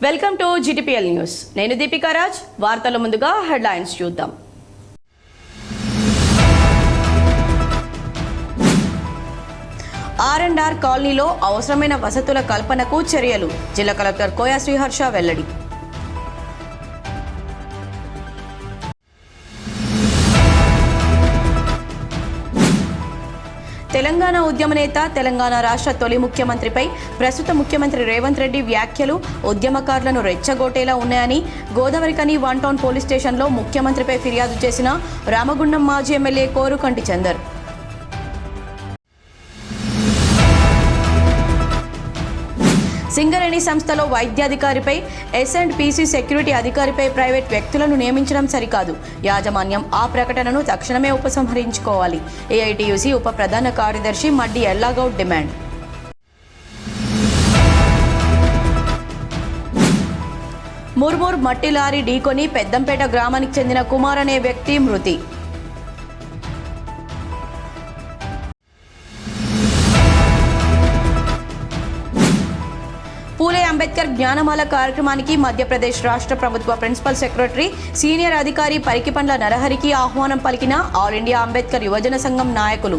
Welcome to GTPL news. నేను దీపికా రాజ్. వార్తల ముందుగా హెడ్లైన్స్ చూద్దాం. R&R కాలనీలో అవసరమైన వసతుల కల్పనకు చర్యలు. జిల్లా కలెక్టర్ కోయా శ్రీహర్ష వెల్లడి. తెలంగాణ ఉద్యమ నేత, తెలంగాణ రాష్ట్ర తొలి ముఖ్యమంత్రిపై ప్రస్తుత ముఖ్యమంత్రి రేవంత్ రెడ్డి వ్యాఖ్యలు ఉద్యమకారులను రెచ్చగొట్టేలా ఉన్నాయని గోదావరికని వన్ టౌన్ పోలీస్ స్టేషన్లో ముఖ్యమంత్రిపై ఫిర్యాదు చేసిన రామగుండం మాజీ ఎమ్మెల్యే కోరుకంటి చందర్. సింగరేణి సంస్థలో వైద్యాధికారిపై S&PC సెక్యూరిటీ అధికారిపై ప్రైవేట్ వ్యక్తులను నియమించడం సరికాదు. యాజమాన్యం ఆ ప్రకటనను తక్షణమే ఉపసంహరించుకోవాలి. AITUC ఉప ప్రధాన కార్యదర్శి మడ్డి ఎల్లాగౌడ్ డిమాండ్. ముర్మూర్ మట్టి లారీ ఢీకొని పెద్దంపేట గ్రామానికి చెందిన కుమార్ అనే వ్యక్తి మృతి. పూలే అంబేద్కర్ జ్ఞానమాల కార్యక్రమానికి మధ్యప్రదేశ్ రాష్ట్ర ప్రభుత్వ ప్రిన్సిపల్ సెక్రటరీ, సీనియర్ అధికారి పరికిపండ్ల నరహరికి ఆహ్వానం పలికిన ఆల్ ఇండియా అంబేద్కర్ యువజన సంఘం నాయకులు.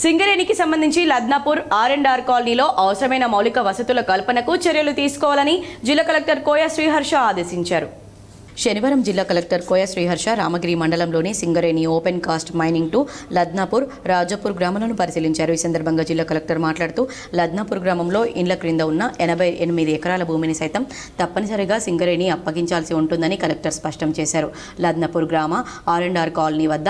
సింగరేణికి సంబంధించి లద్నాపూర్ R&R కాలనీలో అవసరమైన మౌలిక వసతుల కల్పనకు చర్యలు తీసుకోవాలని జిల్లా కలెక్టర్ కోయా శ్రీహర్ష ఆదేశించారు. శనివారం జిల్లా కలెక్టర్ కోయా శ్రీహర్ష రామగిరి మండలంలోని Singareni open cast mining to Ladnapur, Rajapur గ్రామాలను పరిశీలించారు. ఈ సందర్భంగా జిల్లా కలెక్టర్ మాట్లాడుతూ లద్నాపూర్ గ్రామంలో ఇండ్ల క్రింద ఉన్న 88 ఎకరాల భూమిని సైతం తప్పనిసరిగా సింగరేణి అప్పగించాల్సి ఉంటుందని కలెక్టర్ స్పష్టం చేశారు. లద్నాపూర్ గ్రామ R&R కాలనీ వద్ద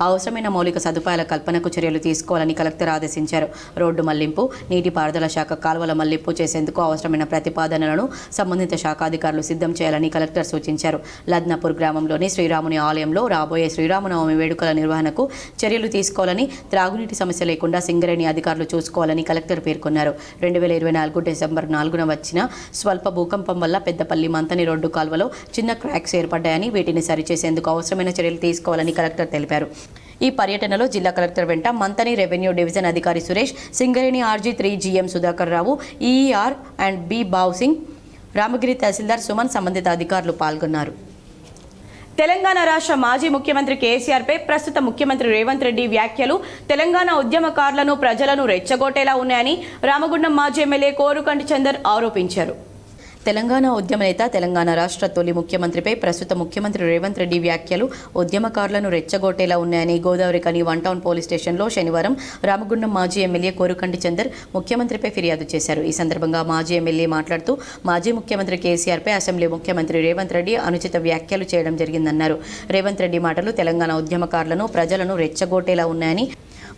అవసరమైన మౌలిక సదుపాయాల కల్పనకు చర్యలు తీసుకోవాలని కలెక్టర్ ఆదేశించారు. రోడ్డు మళ్లింపు, నీటిపారుదల శాఖ కాలువల మళ్లింపు చేసేందుకు అవసరమైన ప్రతిపాదనలను సంబంధిత శాఖాధికారులు సిద్ధం చేయాలని కలెక్టర్ సూచించారు. లద్నాపూర్ గ్రామంలోని శ్రీరాముని ఆలయంలో రాబోయే శ్రీరామనవమి వేడుకల నిర్వహణకు చర్యలు తీసుకోవాలని, త్రాగునీటి సమస్య లేకుండా సింగరేణి అధికారులు చూసుకోవాలని కలెక్టర్ పేర్కొన్నారు. 2024 డిసెంబర్ 4న వచ్చిన స్వల్ప భూకంపం వల్ల పెద్దపల్లి మంతని రోడ్డు కాల్వలో చిన్న క్రాక్స్ ఏర్పడ్డాయని, వీటిని సరిచేసేందుకు అవసరమైన చర్యలు తీసుకోవాలని కలెక్టర్ తెలిపారు. ఈ పర్యటనలో జిల్లా కలెక్టర్ వెంట మంతని రెవెన్యూ డివిజన్ అధికారి Suresh, Singareni RG3 GM Sudhakar Rao, EER and B బావ్ సింగ్, రామగిరి తహసీల్దార్ సుమన్, సంబంధిత అధికారులు పాల్గొన్నారు. తెలంగాణ రాష్ట్ర మాజీ ముఖ్యమంత్రి కేసీఆర్పై ప్రస్తుత ముఖ్యమంత్రి రేవంత్ రెడ్డి వ్యాఖ్యలు తెలంగాణ ఉద్యమకారులను, ప్రజలను రెచ్చగొట్టేలా ఉన్నాయని రామగుండం మాజీ ఎమ్మెల్యే కోరుకంటి చందర్ ఆరోపించారు. తెలంగాణ ఉద్యమ నేత, తెలంగాణ రాష్ట్ర తొలి ముఖ్యమంత్రిపై ప్రస్తుత ముఖ్యమంత్రి రేవంత్ రెడ్డి వ్యాఖ్యలు ఉద్యమకారులను రెచ్చగొట్టేలా ఉన్నాయని గోదావరికని వన్ టౌన్ పోలీస్ స్టేషన్లో శనివారం రామగుండం మాజీ ఎమ్మెల్యే కోరుకంటి చందర్ ముఖ్యమంత్రిపై ఫిర్యాదు చేశారు. ఈ సందర్భంగా మాజీ ఎమ్మెల్యే మాట్లాడుతూ మాజీ ముఖ్యమంత్రి కేసీఆర్పై అసెంబ్లీ ముఖ్యమంత్రి రేవంత్ రెడ్డి అనుచిత వ్యాఖ్యలు చేయడం జరిగిందన్నారు. రేవంత్ రెడ్డి మాటలు తెలంగాణ ఉద్యమకారులను, ప్రజలను రెచ్చగొట్టేలా ఉన్నాయని,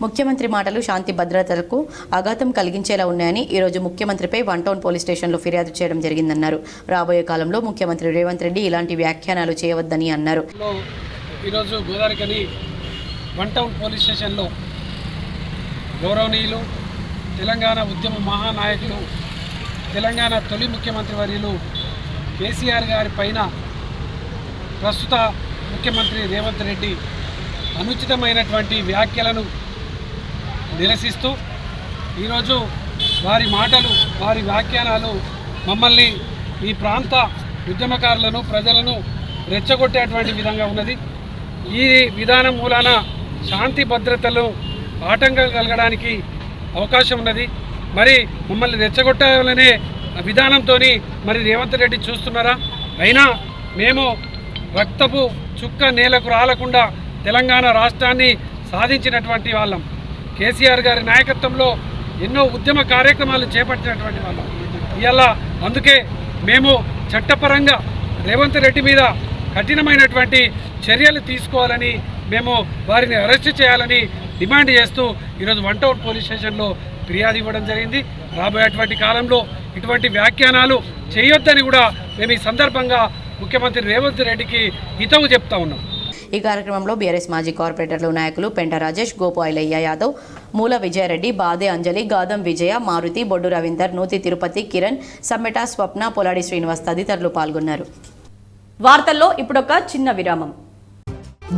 ముఖ్యమంత్రి మాటలు శాంతి భద్రతలకు ఆఘాతం కలిగించేలా ఉన్నాయని ఈరోజు ముఖ్యమంత్రిపై వన్ టౌన్ పోలీస్ స్టేషన్లో ఫిర్యాదు చేయడం జరిగిందన్నారు. రాబోయే కాలంలో ముఖ్యమంత్రి రేవంత్ రెడ్డి ఇలాంటి వ్యాఖ్యానాలు చేయవద్దని అన్నారు. ఈరోజు గోదావరికని వన్ టౌన్ పోలీస్ స్టేషన్లో గౌరవనీయులు, తెలంగాణ ఉద్యమ మహానాయకులు, తెలంగాణ తొలి ముఖ్యమంత్రి వర్యులు కేసీఆర్ గారి పైన ప్రస్తుత ముఖ్యమంత్రి రేవంత్ రెడ్డి అనుచితమైనటువంటి వ్యాఖ్యలను నిరసిస్తూ ఈరోజు వారి మాటలు, వారి వ్యాఖ్యానాలు మమ్మల్ని, ఈ ప్రాంత ఉద్యమకారులను, ప్రజలను రెచ్చగొట్టేటువంటి విధంగా ఉన్నది. ఈ విధానం మూలాన శాంతి భద్రతలు ఆటంకం కలగడానికి అవకాశం ఉన్నది. మరి మమ్మల్ని రెచ్చగొట్టాలనే విధానంతో మరి రేవంత్ రెడ్డి చూస్తున్నారా? అయినా మేము రక్తపు చుక్క నేలకు రాలకుండా తెలంగాణ రాష్ట్రాన్ని సాధించినటువంటి వాళ్ళం. కేసీఆర్ గారి నాయకత్వంలో ఎన్నో ఉద్యమ కార్యక్రమాలు చేపట్టినటువంటి వాళ్ళం. ఇవాళ అందుకే మేము చట్టపరంగా రేవంత్ రెడ్డి మీద కఠినమైనటువంటి చర్యలు తీసుకోవాలని, మేము వారిని అరెస్ట్ చేయాలని డిమాండ్ చేస్తూ ఈరోజు వన్ టౌన్ పోలీస్ స్టేషన్లో ఫిర్యాదు ఇవ్వడం జరిగింది. రాబోయేటువంటి కాలంలో ఇటువంటి వ్యాఖ్యానాలు చేయొద్దని కూడా మేము ఈ సందర్భంగా ముఖ్యమంత్రి రేవంత్ రెడ్డికి హితవు చెప్తా ఉన్నాం. ఈ కార్యక్రమంలో బీఆర్ఎస్ మాజీ కార్పొరేటర్లు, నాయకులు పెంట రాజేష్, గోపు ఐలయ్య యాదవ్, మూల విజయారెడ్డి, బాదే అంజలి, గాదం విజయ, మారుతి, బొడ్డు రవీందర్, నూతి తిరుపతి, కిరణ్, సమ్మెట, స్వప్న, పొలాడి శ్రీనివాస్ తదితరులు పాల్గొన్నారు. వార్తల్లో ఇప్పుడొక చిన్న విరామం.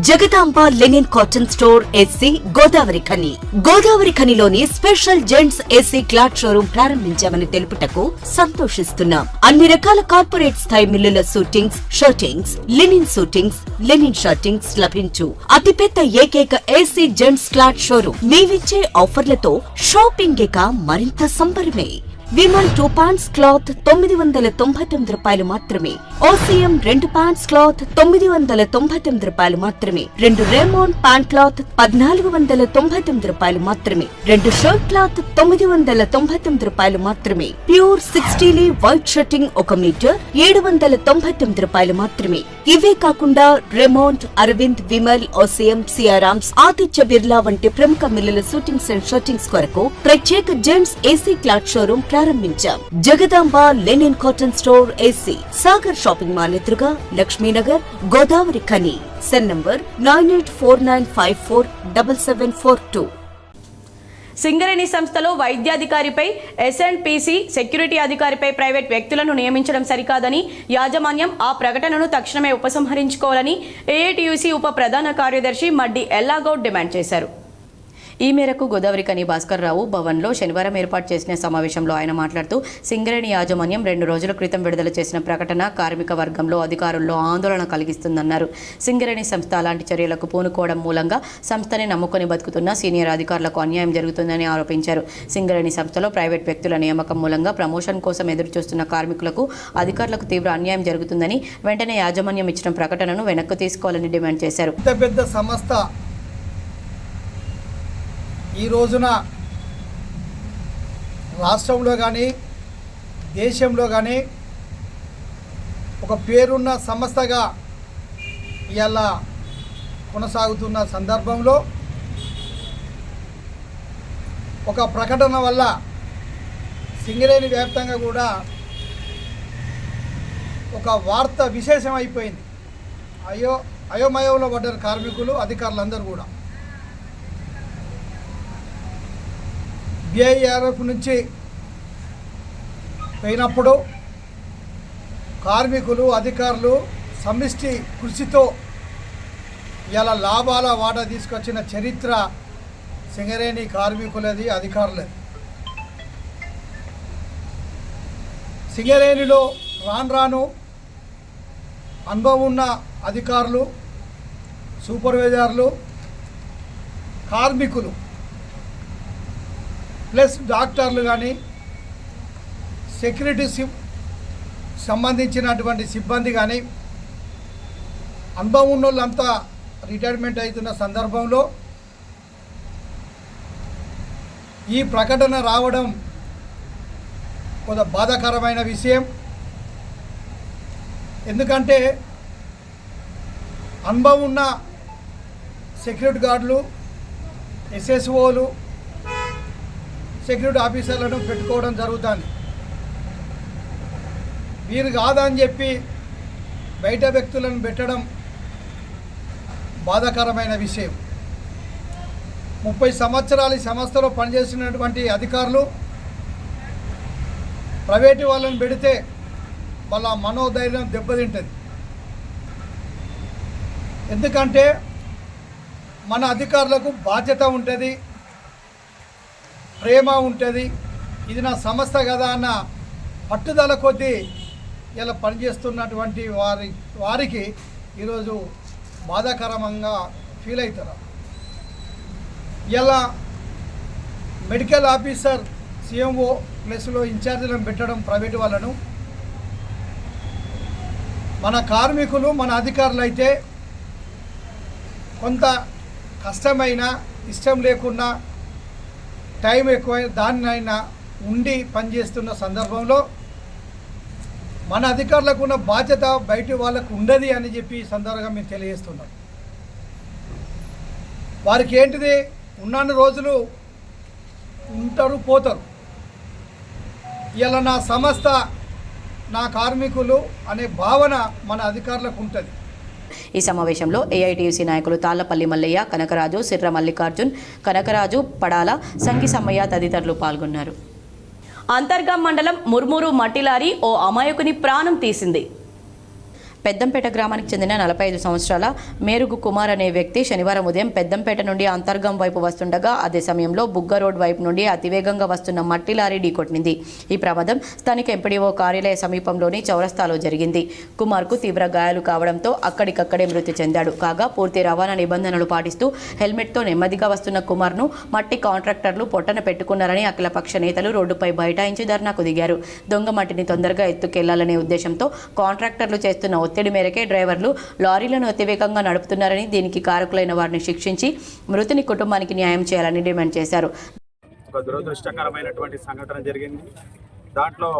Jagadamba linen cotton store AC Godavari Khani. Godavari ఖనిలోని special gents AC cloth showroom ప్రారంభించామని తెలుపుటకు సంతోషిస్తున్నాం. అన్ని రకాల కార్పొరేట్ స్థాయి మిల్లుల suitings, shirtings, linen suitings, linen shirtings లభించు అతిపెద్ద ఏకైక ఏసీ జెంట్స్ క్లాత్ షోరూం. మేమిచ్చే ఆఫర్లతో షాపింగ్ ఇక మరింత సంబరమే. విమల్ 2 పాంట్స్ క్లాత్ 999 రూపాయలు మాత్రమే. ఓసిఎం 2 పాంట్స్ క్లాత్ 999 రూపాయలు మాత్రమే. 2 రేమోన్ ప్యాంట్ క్లాత్ 1499 రూపాయలు మాత్రమే. 2 షర్ట్ క్లాత్ 999 రూపాయలు మాత్రమే. ప్యూర్ 60 వైట్ షర్టింగ్ 1 మీటర్ 799 రూపాయలు మాత్రమే. ఇవే కాకుండా రెమోంట్, అరవింద్, విమల్, ఓసిఎం, సియారామ్స్, ఆదిత్య బిర్లా వంటి ప్రముఖ మిల్లుల షూటింగ్స్ అండ్ షర్టింగ్స్ కొరకు ప్రత్యేక జెంట్స్ ఏసీ క్లాత్ షోరూం ప్రారంభించాం. Jagadamba linen cotton store AC, Sagar shopping mall ఎదురుగా, లక్ష్మీనగర్, గోదావరి ఖని. Cell number 9849547742. సింగరేణి సంస్థలో వైద్యాధికారిపై ఎస్ఎండ్పీసీ, సెక్యూరిటీ అధికారిపై ప్రైవేట్ వ్యక్తులను నియమించడం సరికాదని యాజమాన్యం ఆ ప్రకటనను తక్షణమే ఉపసంహరించుకోవాలని ఏఐటీయూసీ ఉప ప్రధాన కార్యదర్శి మడ్డి ఎల్లాగౌడ్ డిమాండ్ చేశారు. ఈ మేరకు గోదావరి ఖని భాస్కర్ రావు భవన్లో శనివారం ఏర్పాటు చేసిన సమావేశంలో ఆయన మాట్లాడుతూ, సింగరేణి యాజమాన్యం 2 రోజుల క్రితం విడుదల చేసిన ప్రకటన కార్మిక వర్గంలో, అధికారుల్లో ఆందోళన కలిగిస్తుందన్నారు. సింగరేణి సంస్థ అలాంటి చర్యలకు పూనుకోవడం మూలంగా సంస్థని నమ్ముకొని బతుకుతున్న సీనియర్ అధికారులకు అన్యాయం జరుగుతుందని ఆరోపించారు. సింగరేణి సంస్థలో ప్రైవేట్ వ్యక్తుల నియామకం మూలంగా ప్రమోషన్ కోసం ఎదురుచూస్తున్న కార్మికులకు, అధికారులకు తీవ్ర అన్యాయం జరుగుతుందని, వెంటనే యాజమాన్యం ఇచ్చిన ప్రకటనను వెనక్కు తీసుకోవాలని డిమాండ్ చేశారు. పెద్ద సంస్థ ఈ రోజున రాష్ట్రంలో కానీ దేశంలో కానీ ఒక పేరున్న సంస్థగా ఇవాళ కొనసాగుతున్న సందర్భంలో ఒక ప్రకటన వల్ల సింగరేణి వ్యాప్తంగా కూడా ఒక వార్త విశేషం అయిపోయింది. అయోమయంలో పడ్డారు కార్మికులు, అధికారులందరూ కూడా. బిఐఆర్ఎఫ్ నుంచి పోయినప్పుడు కార్మికులు, అధికారులు సమిష్టి కృషితో ఇలా లాభాల వాటా తీసుకొచ్చిన చరిత్ర సింగరేణి కార్మికులది, అధికారులది. సింగరేణిలో రాను అనుభవం ఉన్న అధికారులు, సూపర్వైజర్లు, కార్మికులు ప్లస్ డాక్టర్లు కానీ, సెక్యూరిటీ సంబంధించినటువంటి సిబ్బంది కానీ, అనుభవం ఉన్న వాళ్ళంతా రిటైర్మెంట్ అవుతున్న సందర్భంలో ఈ ప్రకటన రావడం కొంత బాధాకరమైన విషయం. ఎందుకంటే అనుభవం ఉన్న సెక్యూరిటీ గార్డులు, ఎస్ఎస్ఓలు, సెక్యూరిటీ ఆఫీసర్లను పెట్టుకోవడం జరుగుతుంది. వీరు కాదని చెప్పి బయట వ్యక్తులను పెట్టడం బాధాకరమైన విషయం. 30 సంవత్సరాలు ఈ సంస్థలో పనిచేసినటువంటి అధికారులు ప్రైవేటు వాళ్ళని పెడితే వాళ్ళ మనోధైర్యం దెబ్బతింటుంది. ఎందుకంటే మన అధికారులకు బాధ్యత ఉంటుంది, ప్రేమ ఉంటుంది. ఇది నా సంస్థ కదా అన్న పట్టుదల కొద్దీ ఇలా పనిచేస్తున్నటువంటి వారికి ఈరోజు బాధాకరంగా ఫీల్ అవుతారు. ఇలా మెడికల్ ఆఫీసర్, సిఎంఓ ప్లస్లో ఇన్ఛార్జీలను పెట్టడం ప్రైవేటు వాళ్ళను, మన కార్మికులు, మన అధికారులు అయితే కొంత కష్టమైన, ఇష్టం లేకున్నా, టైం ఎక్కువ దాన్నైనా ఉండి పనిచేస్తున్న సందర్భంలో మన అధికారులకు ఉన్న బాధ్యత బయట వాళ్ళకు ఉండదు అని చెప్పి ఈ సందర్భంగా మేము తెలియజేస్తున్నాం. వారికి ఏంటిది, ఉన్నన్ని రోజులు ఉంటారు, పోతారు. ఇలా నా సంస్థ, నా కార్మికులు అనే భావన మన అధికారులకు ఉంటుంది. ఈ సమావేశంలో ఏఐటీయూసీ నాయకులు తాళ్లపల్లి మల్లయ్య, కనకరాజు, సిర్ర మల్లికార్జున్, కనకరాజు, పడాల, సంగి సమ్మయ్య తదితరులు పాల్గొన్నారు. అంతర్గాం మండలం ముర్మూరు మట్టిలారీ ఓ అమాయకుని ప్రాణం తీసింది. పెద్దంపేట గ్రామానికి చెందిన 45 సంవత్సరాల మేరుగు కుమార్ అనే వ్యక్తి శనివారం ఉదయం పెద్దంపేట నుండి అంతర్గం వైపు వస్తుండగా అదే సమయంలో బుగ్గ రోడ్ వైపు నుండి అతివేగంగా వస్తున్న మట్టి లారీ ఢీకొట్టింది. ఈ ప్రమాదం స్థానిక ఎంపీడీఓ కార్యాలయ సమీపంలోని చౌరస్తాలో జరిగింది. కుమార్కు తీవ్ర గాయాలు కావడంతో అక్కడికక్కడే మృతి చెందాడు. కాగా పూర్తి రవాణా నిబంధనలు పాటిస్తూ హెల్మెట్తో నెమ్మదిగా వస్తున్న కుమార్ను మట్టి కాంట్రాక్టర్లు పొట్టన పెట్టుకున్నారని అఖిలపక్ష నేతలు రోడ్డుపై బైఠాయించి ధర్నాకు దిగారు. దొంగ మట్టిని తొందరగా ఎత్తుకెళ్లాలనే ఉద్దేశంతో కాంట్రాక్టర్లు చేస్తున్న ఒత్తిడి మేరకే డ్రైవర్లు లారీలను అతివేగంగా నడుపుతున్నారని, దీనికి కారకులైన వారిని శిక్షించి మృతుని కుటుంబానికి న్యాయం చేయాలని డిమాండ్ చేశారు. ఒక దురదృష్టకరమైనటువంటి సంఘటన జరిగింది. దాంట్లో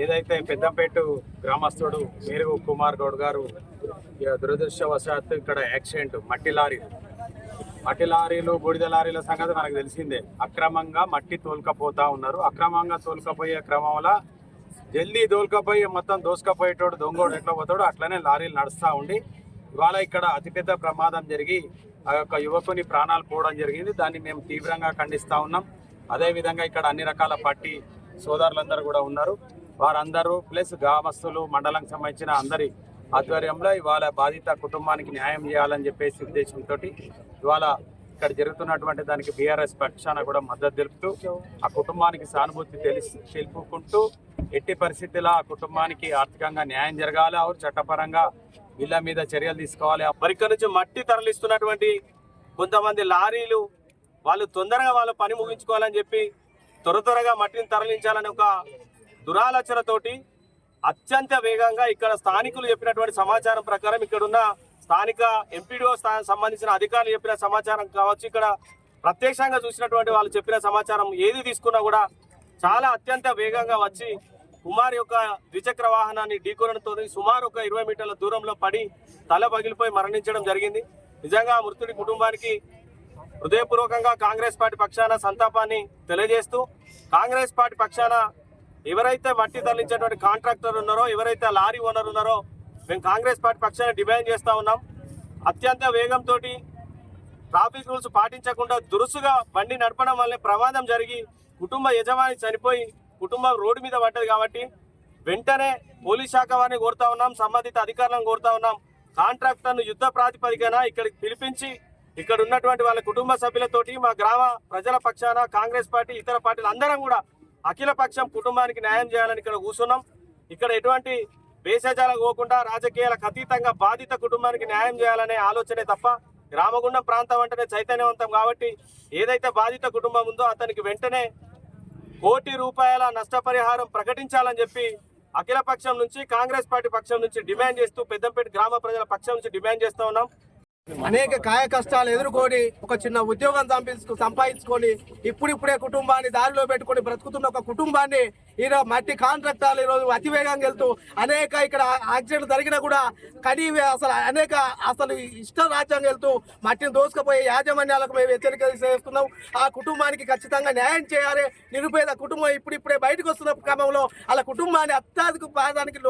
ఏదైతే పెద్దంపేట గ్రామస్తుడు మేరుగు కుమార్ గౌడ్ గారు దురదృష్టవశాత్తు ఇక్కడ యాక్సిడెంట్ మట్టి లారీలు బూడిద లారీల సంగతి మనకు తెలిసిందే. అక్రమంగా మట్టి తోలుకపోతా ఉన్నారు. అక్రమంగా తోలుకపోయే క్రమంలో జల్దీ దోలుకపోయి మొత్తం దోసుకపోయేటోడు దొంగోడు ఎట్లా పోతాడు అట్లనే లారీలు నడుస్తూ ఉండి ఇవాళ ఇక్కడ అతిపెద్ద ప్రమాదం జరిగి ఆ యొక్క యువకుని ప్రాణాలు పోవడం జరిగింది. దాన్ని మేము తీవ్రంగా ఖండిస్తూ ఉన్నాం. అదేవిధంగా ఇక్కడ అన్ని రకాల పార్టీ సోదరులందరూ కూడా ఉన్నారు. వారందరూ ప్లస్ గ్రామస్తులు మండలానికి సంబంధించిన అందరి ఆధ్వర్యంలో ఇవాళ బాధిత కుటుంబానికి న్యాయం చేయాలని చెప్పేసి ఉద్దేశంతో ఇవాళ ఇక్కడ జరుగుతున్నటువంటి దానికి బీఆర్ఎస్ పక్షాన కూడా మద్దతు తెలుపుతూ ఆ కుటుంబానికి సానుభూతి తెలుపుకుంటూ ఎట్టి పరిస్థితుల్లో ఆ కుటుంబానికి ఆర్థికంగా న్యాయం జరగాలి. ఆరు చట్టపరంగా వీళ్ళ మీద చర్యలు తీసుకోవాలి. మరి ఇక్కడ నుంచి మట్టి తరలిస్తున్నటువంటి కొంతమంది లారీలు వాళ్ళు తొందరగా వాళ్ళ పని ముగించుకోవాలని చెప్పి త్వరగా మట్టిని తరలించాలని ఒక దురాలోచనతోటి అత్యంత వేగంగా ఇక్కడ స్థానికులు చెప్పినటువంటి సమాచారం ప్రకారం ఇక్కడున్న స్థానిక ఎంపీడీఓ సంబంధించిన అధికారులు చెప్పిన సమాచారం కావచ్చు, ఇక్కడ ప్రత్యక్షంగా చూసినటువంటి వాళ్ళు చెప్పిన సమాచారం ఏది తీసుకున్నా కూడా చాలా అత్యంత వేగంగా వచ్చి కుమార్ యొక్క ద్విచక్ర వాహనాన్ని ఢీకొనడంతో సుమారు ఒక 20 మీటర్ల దూరంలో పడి తల పగిలిపోయి మరణించడం జరిగింది. నిజంగా మృతుడి కుటుంబానికి హృదయపూర్వకంగా కాంగ్రెస్ పార్టీ పక్షాన సంతాపాన్ని తెలియజేస్తూ కాంగ్రెస్ పార్టీ పక్షాన ఎవరైతే మట్టి తరలించేటువంటి కాంట్రాక్టర్ ఉన్నారో ఎవరైతే లారీ ఓనర్ ఉన్నారో మేము కాంగ్రెస్ పార్టీ పక్షాన డిమాండ్ చేస్తూ ఉన్నాం. అత్యంత వేగంతో ట్రాఫిక్ రూల్స్ పాటించకుండా దురుసుగా బండి నడపడం వల్లే ప్రమాదం జరిగి కుటుంబ యజమాని చనిపోయి కుటుంబం రోడ్డు మీద పడ్డది. కాబట్టి వెంటనే పోలీస్ శాఖ వారిని కోరుతా ఉన్నాం, సంబంధిత అధికారులను కోరుతా ఉన్నాం. కాంట్రాక్టర్ను యుద్ధ ప్రాతిపదికన ఇక్కడికి పిలిపించి ఇక్కడ ఉన్నటువంటి వాళ్ళ కుటుంబ సభ్యులతోటి మా గ్రామ ప్రజల పక్షాన కాంగ్రెస్ పార్టీ ఇతర పార్టీలు అందరం కూడా అఖిల పక్షం కుటుంబానికి న్యాయం చేయాలని ఇక్కడ కూర్చున్నాం. ఇక్కడ ఎటువంటి భేషజాలకు పోకుండా రాజకీయాలకు అతీతంగా బాధిత కుటుంబానికి న్యాయం చేయాలనే ఆలోచనే తప్ప రామగుండం ప్రాంతం అంటేనే చైతన్యవంతం కాబట్టి ఏదైతే బాధిత కుటుంబం ఉందో అతనికి వెంటనే ₹1 కోటి నష్టపరిహారం ప్రకటించాలని చెప్పి అఖిల పక్షం నుంచి కాంగ్రెస్ పార్టీ పక్షం నుంచి డిమాండ్ చేస్తూ పెద్దంపేట గ్రామ ప్రజల పక్షం నుంచి డిమాండ్ చేస్తూ ఉన్నాం. అనేక కాయ కష్టాలు ఎదుర్కొని ఒక చిన్న ఉద్యోగం సంపాదించుకొని ఇప్పుడిప్పుడే కుటుంబాన్ని దారిలో పెట్టుకొని బ్రతుకుతున్న ఒక కుటుంబాన్ని ఈరోజు మట్టి కాంట్రాక్టర్లు ఈరోజు అతివేగంగా వెళ్తూ అనేక ఇక్కడ యాక్సిడెంట్ జరిగినా కూడా అసలు ఇష్ట రాజ్యాంగం వెళ్తూ మట్టిని దోసుకుపోయే యాజమాన్యాలకు మేము హెచ్చరిక చేస్తున్నాం. ఆ కుటుంబానికి ఖచ్చితంగా న్యాయం చేయాలి. నిరుపేద కుటుంబం ఇప్పుడిప్పుడే బయటకు వస్తున్న క్రమంలో వాళ్ళ కుటుంబాన్ని అత్యధిక ప్రాణానికి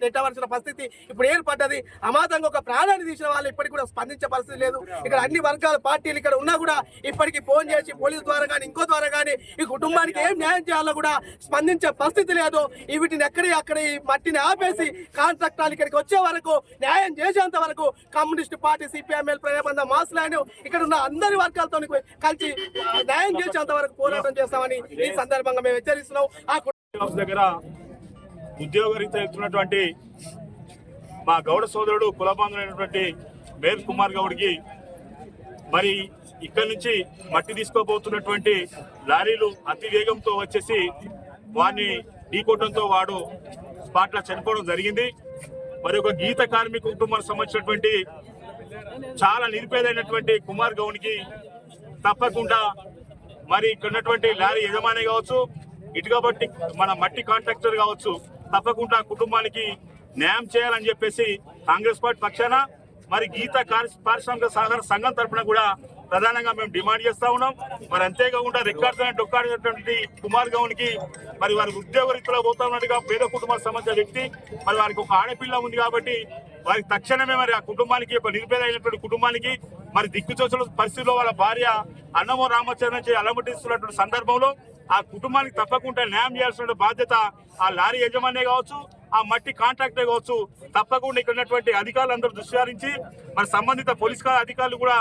నెట్టవలసిన పరిస్థితి ఇప్పుడు ఏర్పడ్డది. అమాతంగా ఒక ప్రాణాన్ని తీసిన వాళ్ళు ఇప్పటికి కూడా స్పందించే పరిస్థితి లేదు. ఇక్కడ అన్ని వర్గాల పార్టీలు ఇక్కడ ఉన్నా కూడా ఇప్పటికీ ఫోన్ చేసి పోలీసు ద్వారా కానీ ఇంకో ద్వారా కానీ ఈ కుటుంబానికి ఏం న్యాయం చేయాలో కూడా స్పందించే పరిస్థితి లేదు. వీటిని అక్కడ ఈ మట్టిని ఆపేసి కాంట్రాక్టర్లు ఇక్కడికి వచ్చే వరకు న్యాయం చేసేంత వరకు కమ్యూనిస్ట్ పార్టీ సిపిఎంఎల్ ప్రజాబంధ మాస్లాను ఇక్కడ ఉన్న అందరి వర్గాలతో కలిసి న్యాయం చేసేంత వరకు పోరాటం చేస్తామని ఈ సందర్భంగా మేము హెచ్చరిస్తున్నాం. ఆ దగ్గర ఉద్యోగరీత్యా ఎత్తున్నటువంటి మా గౌడ సోదరుడు కులబంధుడైనటువంటి మేర్ కుమార్ గౌడ్కి మరి ఇక్కడి నుంచి మట్టి తీసుకోబోతున్నటువంటి లారీలు అతి వేగంతో వచ్చేసి వాడిని ఢీకొట్టడంతో వాడు స్పాట్లో చనిపోవడం జరిగింది. మరి ఒక గీత కార్మిక కుటుంబానికి సంబంధించినటువంటి చాలా నిరుపేదైనటువంటి కుమార్ గౌడ్కి తప్పకుండా మరి ఇక్కడ ఉన్నటువంటి లారీ యజమాని కావచ్చు, ఇటు కాబట్టి మన మట్టి కాంట్రాక్టర్ కావచ్చు, తప్పకుండా కుటుంబానికి న్యాయం చేయాలని చెప్పేసి కాంగ్రెస్ పార్టీ పక్షాన మరి గీత పారిశ్రామిక సహకార సంఘం తరఫున కూడా ప్రధానంగా మేము డిమాండ్ చేస్తా ఉన్నాం. మరి అంతేకాకుండా డొక్కాడినటువంటి కుమార్ గౌడ్కి మరి వారి ఉద్యోగరీత్యాలో పోతా ఉన్నట్టుగా పేద కుటుంబానికి సంబంధించిన వ్యక్తి, మరి వారికి ఒక ఆడపిల్ల ఉంది కాబట్టి వారికి తక్షణమే మరి ఆ కుటుంబానికి ఒక నిరుపేద అయినటువంటి కుటుంబానికి మరి దిక్కుచోచల పరిస్థితుల్లో వాళ్ళ భార్య అన్నమో రామచంద్ర నుంచి అలమటిస్తున్నటువంటి సందర్భంలో ఆ కుటుంబానికి తప్పకుండా న్యాయం చేయాల్సిన బాధ్యత ఆ లారీ యజమానే కావచ్చు, ఆ మట్టి కాంట్రాక్టర్ కావచ్చు తప్పకుండా ఇక్కడ ఉన్నటువంటి అధికారులందరూ దృష్టి సారించి మరి సంబంధిత పోలీస్ అధికారులు కూడా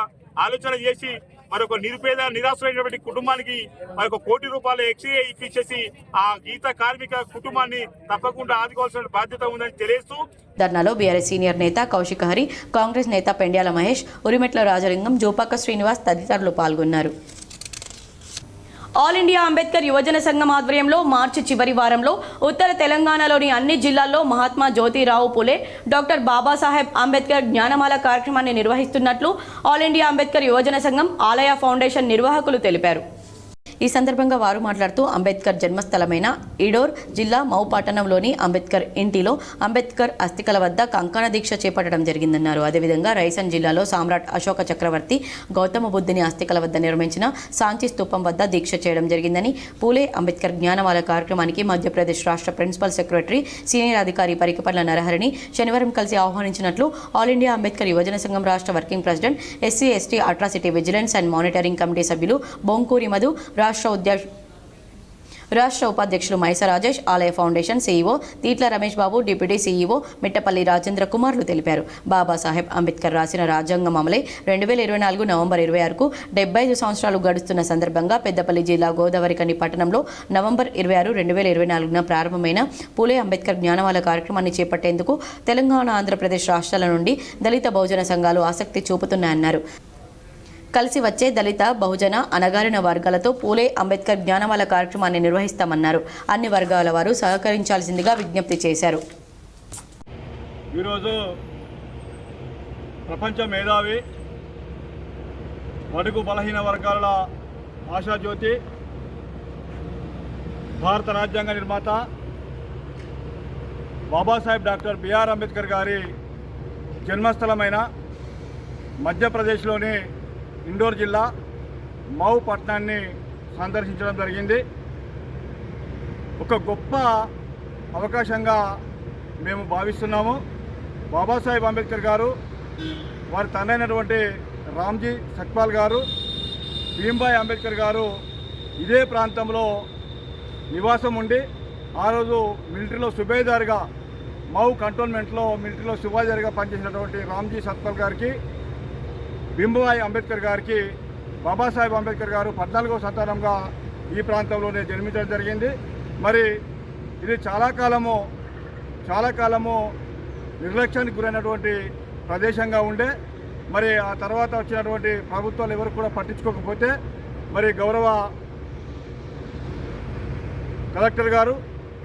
ఆలోచన చేసి మరొక నిరుపేద నిరాశ్రైనటువంటి కుటుంబానికి మరొక ₹1 కోటి ఎక్స్ఏ ఇప్పించేసి ఆ గీత కార్మిక కుటుంబాన్ని తప్పకుండా ఆదుకోవాల్సిన బాధ్యత ఉందని తెలియజేస్తూ ధర్నాలో బీఆర్ఎస్ సీనియర్ నేత కౌశిక్ హరి, కాంగ్రెస్ నేత పెండ్యాల మహేష్, ఉరిమెట్ల రాజలింగం, జోపాక శ్రీనివాస్ తదితరులు పాల్గొన్నారు. ఆల్ ఇండియా అంబేద్కర్ యువజన సంఘం ఆధ్వర్యంలో మార్చి చివరి వారంలో ఉత్తర తెలంగాణలోని అన్ని జిల్లాల్లో మహాత్మా జ్యోతిరావు పులే, డాక్టర్ బాబాసాహెబ్ అంబేద్కర్ జ్ఞానమాల కార్యక్రమాన్ని నిర్వహిస్తున్నట్లు ఆల్ ఇండియా అంబేద్కర్ యువజన సంఘం ఆలయ ఫౌండేషన్ నిర్వాహకులు తెలిపారు. ఈ సందర్భంగా వారు మాట్లాడుతూ అంబేద్కర్ జన్మస్థలమైన ఈడోర్ జిల్లా మౌ పట్టణంలోని అంబేద్కర్ ఇంటిలో అంబేద్కర్ అస్థికల వద్ద కంకణ దీక్ష చేపట్టడం జరిగిందన్నారు. అదేవిధంగా రైసన్ జిల్లాలో సామ్రాట్ అశోక చక్రవర్తి గౌతమ బుద్ధుని అస్థికల వద్ద నిర్మించిన శాంతి స్తూపం వద్ద దీక్ష చేయడం జరిగిందని, పూలే అంబేద్కర్ జ్ఞానమాల కార్యక్రమానికి మధ్యప్రదేశ్ రాష్ట్ర ప్రిన్సిపల్ సెక్రటరీ సీనియర్ అధికారి పరికపర్ల నరహరిని శనివారం కలిసి ఆహ్వానించినట్లు ఆల్ ఇండియా అంబేద్కర్ యువజన సంఘం రాష్ట్ర working president, SC ST atrocity vigilance and monitoring committee సభ్యులు బొంకూరి మధు, రాష్ట్ర ఉపాధ్యక్షులు మైస రాజేష్, ఆలయ foundation CEO తీట్ల Ramesh Babu, deputy CEO Mittapalli Rajendra కుమార్లు తెలిపారు. బాబాసాహెబ్ అంబేద్కర్ రాసిన రాజ్యాంగం అమలై 2024 నవంబర్ 26కు 75 సంవత్సరాలు గడుస్తున్న సందర్భంగా పెద్దపల్లి జిల్లా గోదావరికని పట్టణంలో నవంబర్ 26, 2024న ప్రారంభమైన పూలే అంబేద్కర్ జ్ఞానమాల కార్యక్రమాన్ని చేపట్టేందుకు తెలంగాణ, ఆంధ్రప్రదేశ్ రాష్ట్రాల నుండి దళిత బహుజన సంఘాలు ఆసక్తి చూపుతున్నాయన్నారు. కలిసి వచ్చే దళిత, బహుజన, అణగారిన వర్గాలతో పూలే అంబేద్కర్ జ్ఞానమాల కార్యక్రమాన్ని నిర్వహిస్తామన్నారు. అన్ని వర్గాల వారు సహకరించాల్సిందిగా విజ్ఞప్తి చేశారు. ఈరోజు ప్రపంచ మేధావి, బడుగు బలహీన వర్గాల ఆశాజ్యోతి, భారత రాజ్యాంగ నిర్మాత బాబాసాహెబ్ డాక్టర్ బిఆర్ అంబేద్కర్ గారి జన్మస్థలమైన మధ్యప్రదేశ్లోని ఇండోర్ జిల్లా మౌ పట్టణాన్ని సందర్శించడం జరిగింది. ఒక గొప్ప అవకాశంగా మేము భావిస్తున్నాము. బాబాసాహెబ్ అంబేద్కర్ గారు, వారి తండ్రైనటువంటి రామ్జీ సక్పాల్ గారు, భీమ్బాయ్ అంబేద్కర్ గారు ఇదే ప్రాంతంలో నివాసం ఉండి ఆ రోజు మిలిటరీలో సుబేదార్గా మౌ కంటోన్మెంట్లో మిలిటరీలో సుబేదార్గా పనిచేసినటువంటి రామ్జీ సక్పాల్ గారికి, భీమ్బాయ్ అంబేద్కర్ గారికి బాబాసాహెబ్ అంబేద్కర్ గారు 14వ సంతానంగా ఈ ప్రాంతంలోనే జన్మించడం జరిగింది. మరి ఇది చాలా కాలము నిర్లక్ష్యానికి గురైనటువంటి ప్రదేశంగా ఉండే, మరి ఆ తర్వాత వచ్చినటువంటి ప్రభుత్వాలు ఎవరు కూడా పట్టించుకోకపోతే మరి గౌరవ కలెక్టర్ గారు,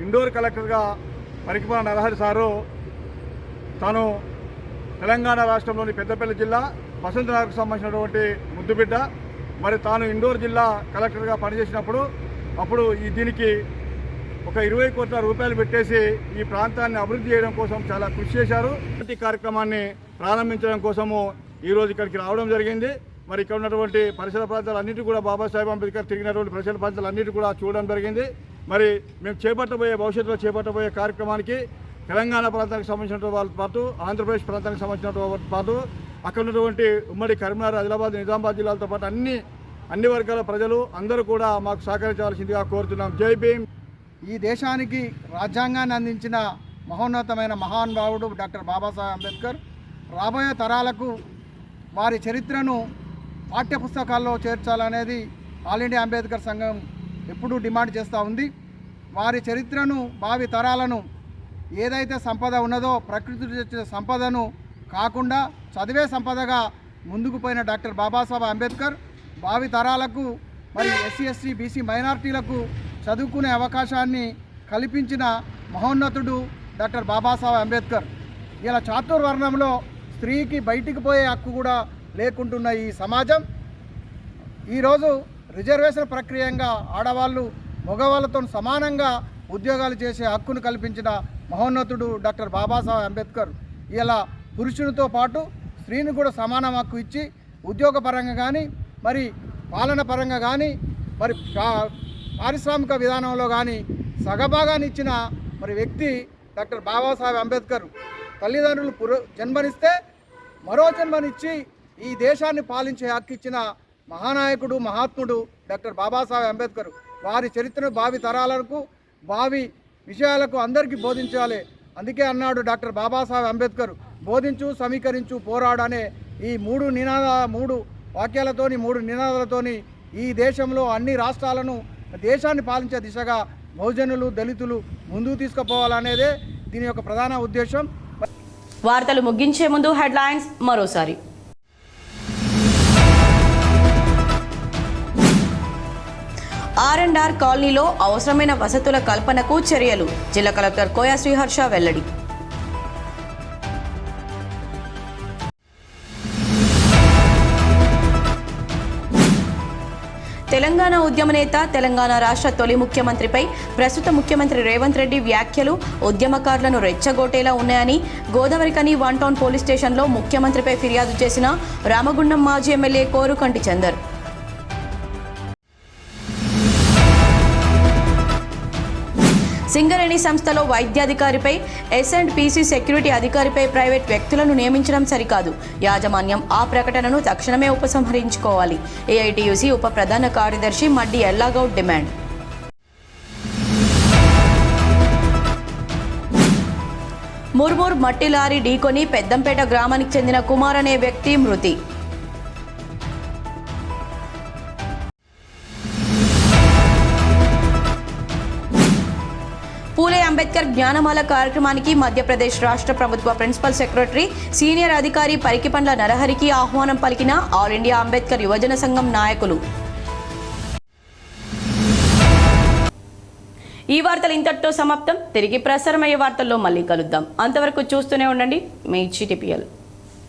ఇండోర్ కలెక్టర్గా పరికపర్ల నరహరి సారు తాను తెలంగాణ రాష్ట్రంలోని పెద్దపల్లి జిల్లా వసంతనగర్కు సంబంధించినటువంటి ముద్దుబిడ్డ, మరి తాను ఇండోర్ జిల్లా కలెక్టర్గా పనిచేసినప్పుడు అప్పుడు దీనికి ఒక 20 కోట్ల రూపాయలు పెట్టేసి ఈ ప్రాంతాన్ని అభివృద్ధి చేయడం కోసం చాలా కృషి చేశారు. ఈ కార్యక్రమాన్ని ప్రారంభించడం కోసము ఈరోజు ఇక్కడికి రావడం జరిగింది. మరి ఇక్కడ ఉన్నటువంటి పరిసర ప్రాంతాలన్నిటి కూడా బాబాసాహెబ్ అంబేద్కర్ తిరిగినటువంటి పరిసర ప్రాంతాలన్నిటి కూడా చూడడం జరిగింది. మరి మేము భవిష్యత్తులో చేపట్టబోయే కార్యక్రమానికి తెలంగాణ ప్రాంతానికి సంబంధించిన వాళ్ళతో పాటు, ఆంధ్రప్రదేశ్ ప్రాంతానికి సంబంధించిన వాళ్ళతో పాటు, అక్కడ ఉన్నటువంటి ఉమ్మడి కరీంనగర్, ఆదిలాబాద్, నిజామాబాద్ జిల్లాలతో పాటు అన్ని వర్గాల ప్రజలు అందరూ కూడా మాకు సహకరించాల్సిందిగా కోరుతున్నాం. జై భీమ్. ఈ దేశానికి రాజ్యాంగాన్ని అందించిన మహోన్నతమైన మహానుభావుడు డాక్టర్ బాబాసాహెబ్ అంబేద్కర్ రాబోయే తరాలకు వారి చరిత్రను పాఠ్యపుస్తకాల్లో చేర్చాలనేది ఆల్ ఇండియా అంబేద్కర్ సంఘం ఎప్పుడూ డిమాండ్ చేస్తూ ఉంది. వారి చరిత్రను, భావి తరాలను, ఏదైతే సంపద ఉన్నదో ప్రకృతి తెచ్చే సంపదను కాకుండా చదివే సంపదగా ముందుకు పోయిన డాక్టర్ బాబాసాహెబ్ అంబేద్కర్ భావి తరాలకు, మరి ఎస్సీ ఎస్టీ బీసీ మైనారిటీలకు చదువుకునే అవకాశాన్ని కల్పించిన మహోన్నతుడు డాక్టర్ బాబాసాహెబ్ అంబేద్కర్. ఇలా చాతుర్వర్ణంలో స్త్రీకి బయటికి పోయే హక్కు కూడా లేకుంటున్న ఈ సమాజం ఈరోజు రిజర్వేషన్ ప్రక్రియంగా ఆడవాళ్ళు మగవాళ్ళతో సమానంగా ఉద్యోగాలు చేసే హక్కును కల్పించిన మహోన్నతుడు డాక్టర్ బాబాసాహెబ్ అంబేద్కర్ ఇలా పురుషునితో పాటు స్త్రీని కూడా సమాన హక్కు ఇచ్చి ఉద్యోగపరంగా కానీ, మరి పాలన పరంగా కానీ, మరి పారిశ్రామిక విధానంలో కానీ సగభాగాన్ని ఇచ్చిన మరి వ్యక్తి డాక్టర్ బాబాసాహెబ్ అంబేద్కర్. తల్లిదండ్రులు జన్మనిస్తే మరో జన్మనిచ్చి ఈ దేశాన్ని పాలించే హక్కు ఇచ్చిన మహానాయకుడు, మహాత్ముడు డాక్టర్ బాబాసాహెబ్ అంబేద్కర్. వారి చరిత్రను భావి తరాలకు, భావి విషయాలకు అందరికీ బోధించాలి. అందుకే అన్నాడు డాక్టర్ బాబాసాహెబ్ అంబేద్కర్, బోధించు, సమీకరించు, పోరాడు అనే ఈ మూడు వాక్యాలతోని, 3 నినాదాలతోని ఈ దేశంలో అన్ని రాష్ట్రాలను, దేశాన్ని పాలించే దిశగా బహుజనులు, దళితులు ముందుకు తీసుకుపోవాలనేదే దీని యొక్క ప్రధాన ఉద్దేశం. వార్తలు ముగించే ముందు హెడ్లైన్స్ మరోసారి. R&R కాలనీలో అవసరమైన వసతుల కల్పనకు చర్యలు, జిల్లా కలెక్టర్ కోయ శ్రీహర్ష వెల్లడి. తెలంగాణ ఉద్యమ నేత, తెలంగాణ రాష్ట్ర తొలి ముఖ్యమంత్రిపై ప్రస్తుత ముఖ్యమంత్రి రేవంత్ రెడ్డి వ్యాఖ్యలు ఉద్యమకారులను రెచ్చగొట్టేలా ఉన్నాయని గోదావరిఖని 1 టౌన్ పోలీస్ స్టేషన్లో ముఖ్యమంత్రిపై ఫిర్యాదు చేసిన రామగుండం మాజీ ఎమ్మెల్యే కోరుకంటి చందర్. సింగరేణి సంస్థలో వైద్యాధికారిపై, S&PC సెక్యూరిటీ అధికారిపై ప్రైవేట్ వ్యక్తులను నియమించడం సరికాదు. యాజమాన్యం ఆ ప్రకటనను తక్షణమే ఉపసంహరించుకోవాలి. AITUC ఉప ప్రధాన కార్యదర్శి మడ్డి ఎల్లాగౌడ్ డిమాండ్. ముర్మూర్ మట్టి లారీ ఢీకొని పెద్దంపేట గ్రామానికి చెందిన కుమార్ అనే వ్యక్తి మృతి. పూలే అంబేద్కర్ జ్ఞానమాల కార్యక్రమానికి మధ్యప్రదేశ్ రాష్ట్ర ప్రభుత్వ ప్రిన్సిపల్ సెక్రటరీ, సీనియర్ అధికారి పరికిపండ్ల నరహరికి ఆహ్వానం పలికిన ఆల్ ఇండియా అంబేద్కర్ యువజన సంఘం నాయకులు. ఈ వార్తలు ఇంతటితో సమాప్తం. తిరిగి ప్రసారమయ్యే వార్తల్లో మళ్ళీ కలుద్దాం. అంతవరకు చూస్తూనే ఉండండి మీ HTPL.